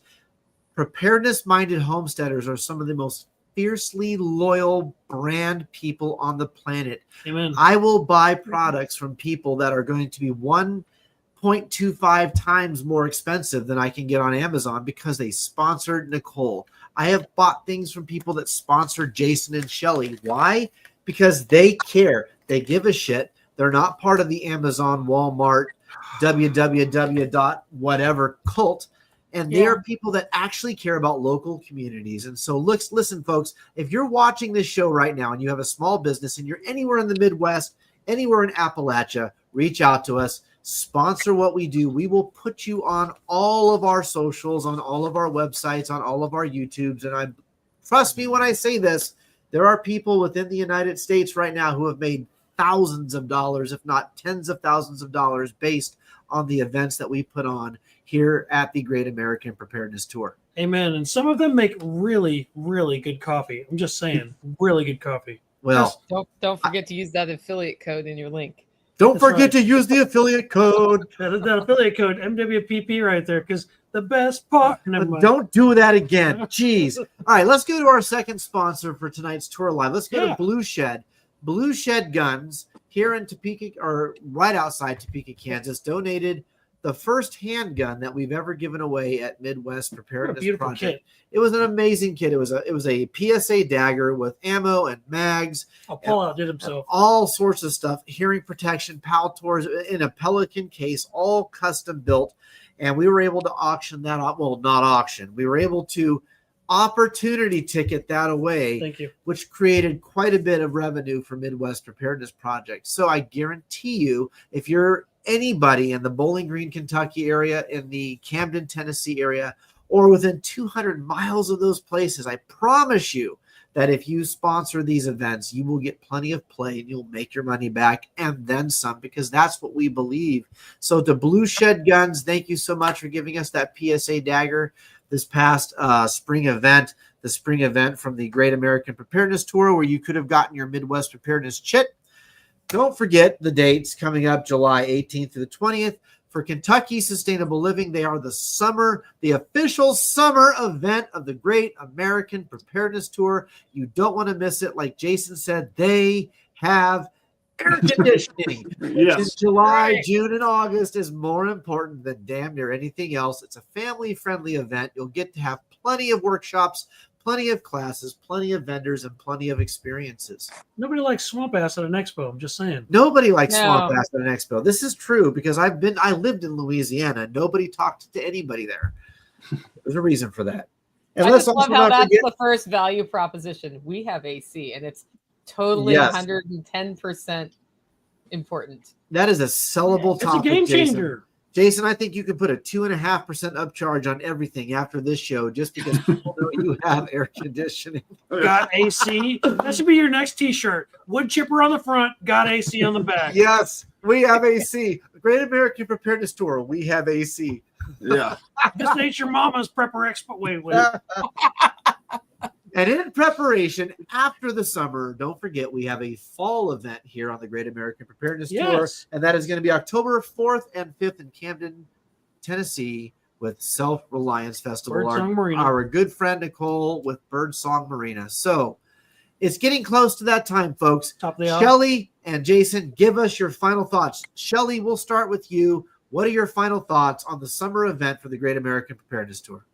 preparedness-minded homesteaders are some of the most fiercely loyal brand people on the planet. Amen. I will buy products from people that are going to be 1.25 times more expensive than I can get on Amazon because they sponsored Nicole. I have bought things from people that sponsored Jason and Shelli. Why? Because they care. They give a shit. They're not part of the Amazon, Walmart, www.whatever cult. And they are people that actually care about local communities. And so listen, folks, if you're watching this show right now and you have a small business and you're anywhere in the Midwest, anywhere in Appalachia, reach out to us. Sponsor what we do. We will put you on all of our socials, on all of our websites, on all of our YouTubes. And trust me when I say this, there are people within the United States right now who have made thousands of dollars, if not tens of thousands of dollars, based on the events that we put on here at the Great American Preparedness Tour. Amen. And some of them make really, really good coffee. I'm just saying, really good coffee. Well, don't forget to use that affiliate code in your link. don't That's forget right. to use the affiliate code. That affiliate code, MWPP, right there, because the best part. Never mind. Don't do that again. Jeez. All right, let's go to our second sponsor for tonight's tour live. Let's go to Blue Shed. Blue Shed Guns here in Topeka, or right outside Topeka, Kansas, donated the first handgun that we've ever given away at Midwest Preparedness Project. Kit. It was an amazing kit. It was a PSA dagger with ammo and mags. Paul outdid himself. All sorts of stuff. Hearing protection, PAL tours in a Pelican case, all custom built. And we were able to auction that off. Well, not auction. We were able to opportunity ticket that away. Thank you. Which created quite a bit of revenue for Midwest Preparedness Project. So I guarantee you, if you're anybody in the Bowling Green, Kentucky area, in the Camden, Tennessee area, or within 200 miles of those places, I promise you that if you sponsor these events, you will get plenty of play and you'll make your money back and then some, because that's what we believe. So to Blue Shed Guns, thank you so much for giving us that PSA dagger this past spring event, the spring event from the Great American Preparedness Tour, where you could have gotten your Midwest Preparedness Chit. Don't forget the dates coming up, July 18th to the 20th. For Kentucky Sustainable Living, they are the official summer event of the Great American Preparedness Tour. You don't want to miss it. Like Jason said, they have air conditioning. Yes. July, June, and August is more important than damn near anything else. It's a family-friendly event. You'll get to have plenty of workshops, plenty of classes, plenty of vendors, and plenty of experiences. Nobody likes swamp ass at an expo. I'm just saying. Nobody likes swamp ass at an expo. This is true because I lived in Louisiana. Nobody talked to anybody there. There's a reason for that. And I let's just love also how not that's forget, the first value proposition. We have AC, and it's totally 110% important. that is a sellable It's a topic. game Jason. changer. Jason, I think you can put a 2.5% upcharge on everything after this show just because people know you have air conditioning. Got AC. That should be your next T-shirt. Wood chipper on the front, got AC on the back. Yes, we have AC. Great American Preparedness Tour. We have AC. Yeah. This ain't your mama's prepper expo. Wait. And in preparation, after the summer, don't forget we have a fall event here on the Great American Preparedness Tour, and that is going to be October 4th and 5th in Camden, Tennessee, with Self Reliance Festival. Our good friend Nicole with Birdsong Marina. So it's getting close to that time, folks. Shelli and Jason, give us your final thoughts. Shelli, we'll start with you. What are your final thoughts on the summer event for the Great American Preparedness Tour?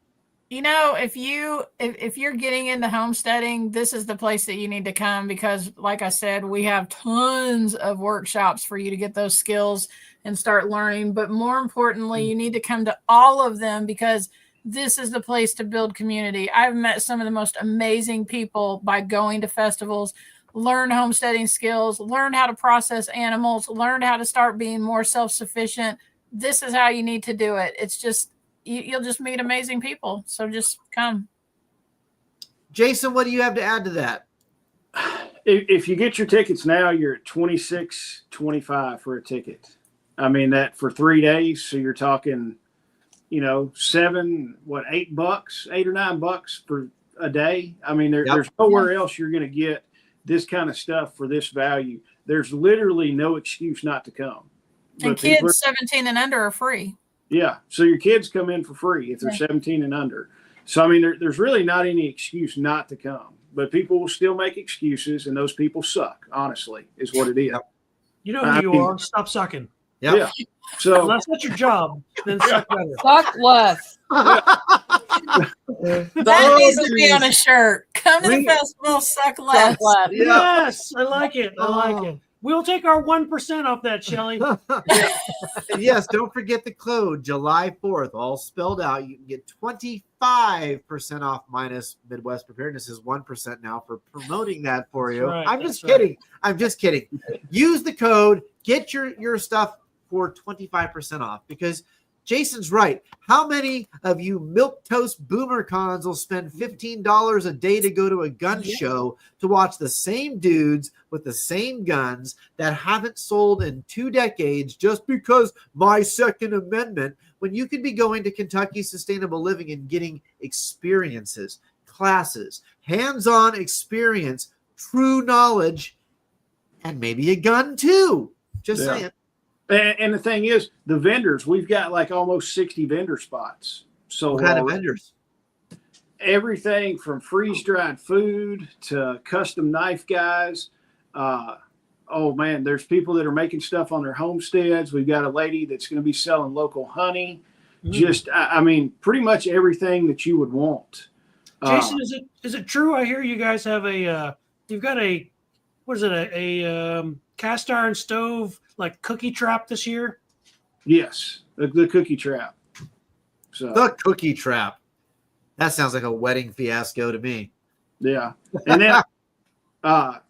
You know, if you're getting into homesteading, this is the place that you need to come because, like I said, we have tons of workshops for you to get those skills and start learning. But more importantly, you need to come to all of them because this is the place to build community. I've met some of the most amazing people by going to festivals, learn homesteading skills, learn how to process animals, learn how to start being more self-sufficient. This is how you need to do it. It's just, you'll just meet amazing people. So just come. Jason, what do you have to add to that? If you get your tickets now, you're at $26.25 for a ticket. I mean, that for 3 days. So you're talking, $8 or $9 for a day. I mean, there's nowhere else you're going to get this kind of stuff for this value. There's literally no excuse not to come. And kids 17 and under are free. Yeah. So your kids come in for free if they're 17 and under. So, I mean, there's really not any excuse not to come. But people will still make excuses, and those people suck, honestly, is what it is. You know who you are. Stop sucking. Yep. Yeah. So unless that's your job, then suck better. Suck less. That needs to be on a shirt. Come to the festival, suck less. Yes, I like it. I like it. We'll take our 1% off that, Shelli. Yes, don't forget the code July 4th, all spelled out. You can get 25% off minus Midwest Preparedness is 1% now for promoting that for you. Right, I'm just kidding. I'm just kidding. Use the code, get your stuff for 25% off because Jason's right. How many of you milquetoast boomer cons will spend $15 a day to go to a gun show to watch the same dudes with the same guns that haven't sold in 2 decades just because my Second Amendment when you could be going to Kentucky Sustainable Living and getting experiences, classes, hands-on experience, true knowledge, and maybe a gun too. Just saying. And the thing is, the vendors, we've got like almost 60 vendor spots. So what kind of vendors? Everything from freeze-dried food to custom knife guys. Oh man, there's people that are making stuff on their homesteads. We've got a lady that's going to be selling local honey. Just, I mean, pretty much everything that you would want. Jason, is it true? I hear you guys have you've got a, what is it, a cast iron stove, like cookie trap this year? Yes, the cookie trap. So the cookie trap. That sounds like a wedding fiasco to me. Yeah. And then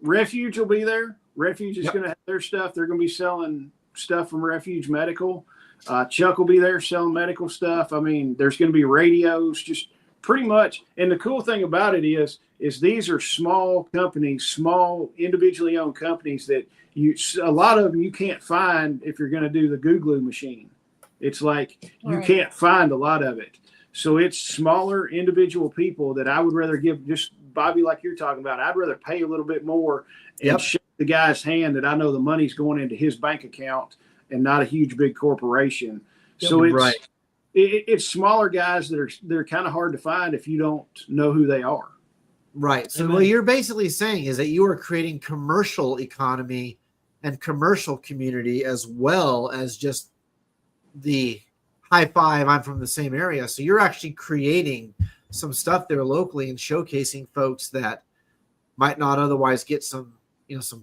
Refuge will be there. Refuge is going to have their stuff. They're going to be selling stuff from Refuge Medical. Chuck will be there selling medical stuff. I mean, there's going to be radios, just pretty much. And the cool thing about it is these are small companies, small individually owned companies that a lot of them you can't find if you're going to do the Goo machine. It's like you can't find a lot of it. So it's smaller individual people that I would rather give, just Bobby, like you're talking about, I'd rather pay a little bit more and shake the guy's hand that I know the money's going into his bank account and not a huge, big corporation. So it's smaller guys that they're kind of hard to find if you don't know who they are. Right. So what you're basically saying is that you are creating commercial economy and commercial community as well as just the high five, I'm from the same area. So you're actually creating some stuff there locally and showcasing folks that might not otherwise get some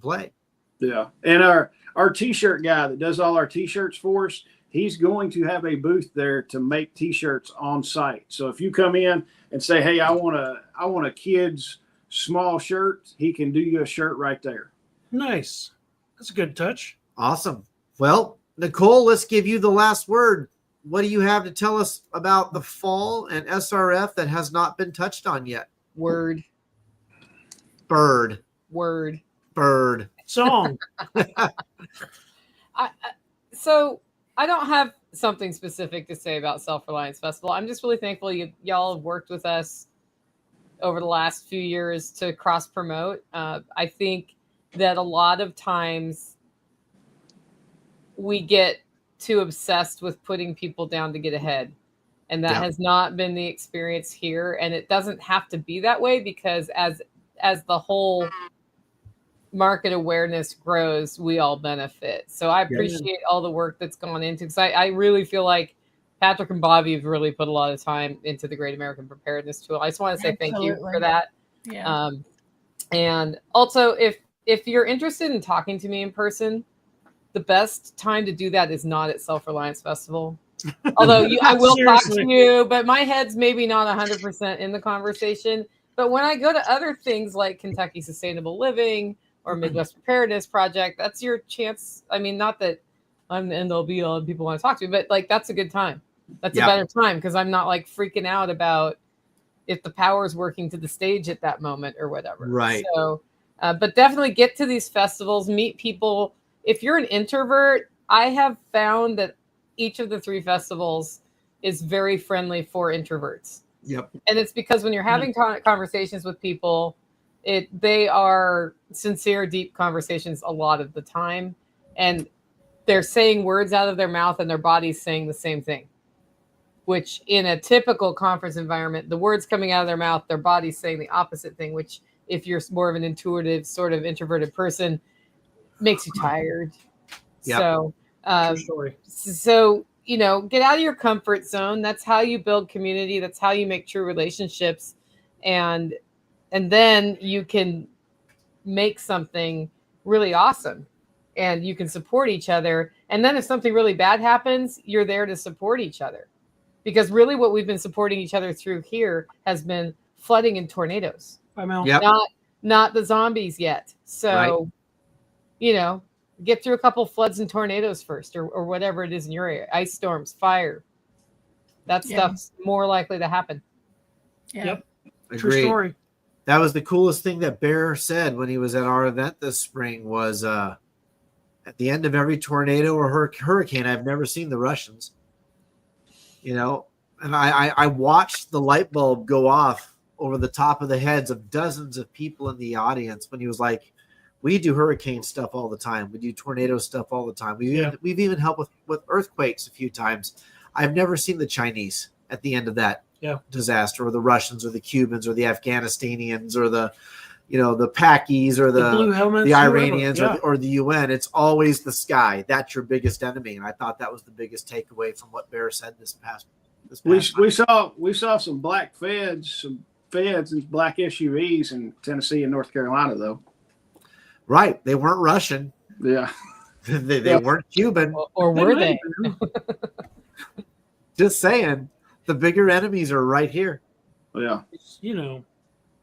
play. Yeah. And our t-shirt guy that does all our t-shirts for us, he's going to have a booth there to make t-shirts on site. So if you come in and say, hey, I want a kid's small shirt, he can do you a shirt right there. Nice. That's a good touch. Awesome. Well, Nicole, let's give you the last word. What do you have to tell us about the fall and SRF that has not been touched on yet? Word. Bird. Word. Bird. Song. So I don't have something specific to say about Self Reliance Festival. I'm just really thankful y'all have worked with us over the last few years to cross promote. I think that a lot of times we get too obsessed with putting people down to get ahead. And that has not been the experience here. And it doesn't have to be that way, because as the whole market awareness grows, we all benefit. So I appreciate all the work that's gone into, because I really feel like Patrick and Bobby have really put a lot of time into the Great American Preparedness Tour. I just want to say thank you for that. Yeah. And also, if you're interested in talking to me in person, the best time to do that is not at Self Reliance Festival. Although I will talk to you, but my head's maybe not 100% in the conversation. But when I go to other things like Kentucky Sustainable Living or Midwest Preparedness Project, that's your chance. I mean, not that I'm the end all be all and people want to talk to me, but like that's a good time. That's a better time, because I'm not like freaking out about if the power is working to the stage at that moment or whatever. Right. So, but definitely get to these festivals, meet people. If you're an introvert, I have found that each of the 3 festivals is very friendly for introverts. Yep. And it's because when you're having conversations with people, they are sincere, deep conversations a lot of the time. And they're saying words out of their mouth and their body's saying the same thing, which in a typical conference environment, the words coming out of their mouth, their body's saying the opposite thing, which if you're more of an intuitive sort of introverted person, makes you tired. Yep. So, True story. So, get out of your comfort zone. That's how you build community. That's how you make true relationships. And then you can make something really awesome and you can support each other. And then if something really bad happens, you're there to support each other, because really what we've been supporting each other through here has been flooding and tornadoes. Not the zombies yet. So, get through a couple floods and tornadoes first, or whatever it is in your area, ice storms, fire. That stuff's more likely to happen. Yeah. Yep. Agreed. True story. That was the coolest thing that Bear said when he was at our event this spring was at the end of every tornado or hurricane, I've never seen the Russians. You know, and I watched the light bulb go off over the top of the heads of dozens of people in the audience when he was like, we do hurricane stuff all the time. We do tornado stuff all the time. We've even helped with earthquakes a few times. I've never seen the Chinese at the end of that disaster, or the Russians, or the Cubans, or the Afghanistanians, or the Pakis, or the blue helmets, the Iranians, or the UN. It's always the sky. That's your biggest enemy. And I thought that was the biggest takeaway from what Bear said this past we saw some black feds and black SUVs in Tennessee and North Carolina, though. Right. They weren't Russian. Yeah. they weren't Cuban. Or were they? Just saying, the bigger enemies are right here. Yeah.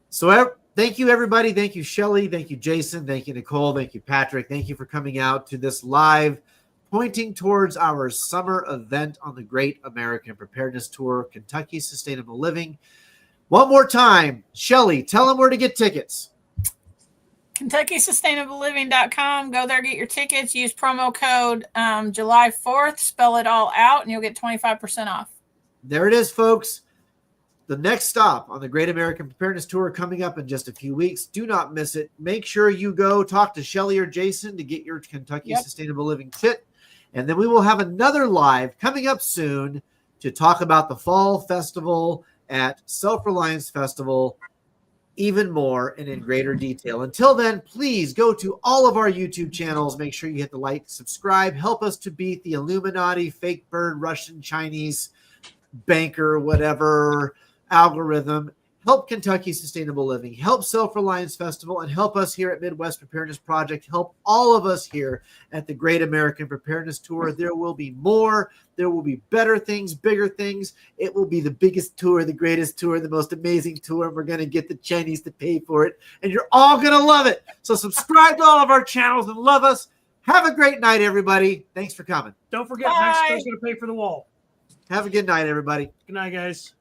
So thank you, everybody. Thank you, Shelli. Thank you, Jason. Thank you, Nicole. Thank you, Patrick. Thank you for coming out to this live pointing towards our summer event on the Great American Preparedness Tour, Kentucky Sustainable Living. One more time, Shelli, tell them where to get tickets. KentuckySustainableLiving.com. Go there, get your tickets. Use promo code July 4th. Spell it all out, and you'll get 25% off. There it is, folks. The next stop on the Great American Preparedness Tour coming up in just a few weeks. Do not miss it. Make sure you go talk to Shelli or Jason to get your Kentucky Sustainable Living kit. And then we will have another live coming up soon to talk about the fall festival at Self Reliance Festival even more and in greater detail. Until then, please go to all of our YouTube channels. Make sure you hit the like, subscribe. Help us to beat the Illuminati, fake bird, Russian, Chinese, banker, whatever algorithm. Help Kentucky Sustainable Living, help Self Reliance Festival, and help us here at Midwest Preparedness Project. Help all of us here at the Great American Preparedness Tour. There will be more. There will be better things, bigger things. It will be the biggest tour, the greatest tour, the most amazing tour. And we're going to get the Chinese to pay for it. And you're all going to love it. So subscribe to all of our channels and love us. Have a great night, everybody. Thanks for coming. Don't forget, Mexico's going to pay for the wall. Have a good night, everybody. Good night, guys.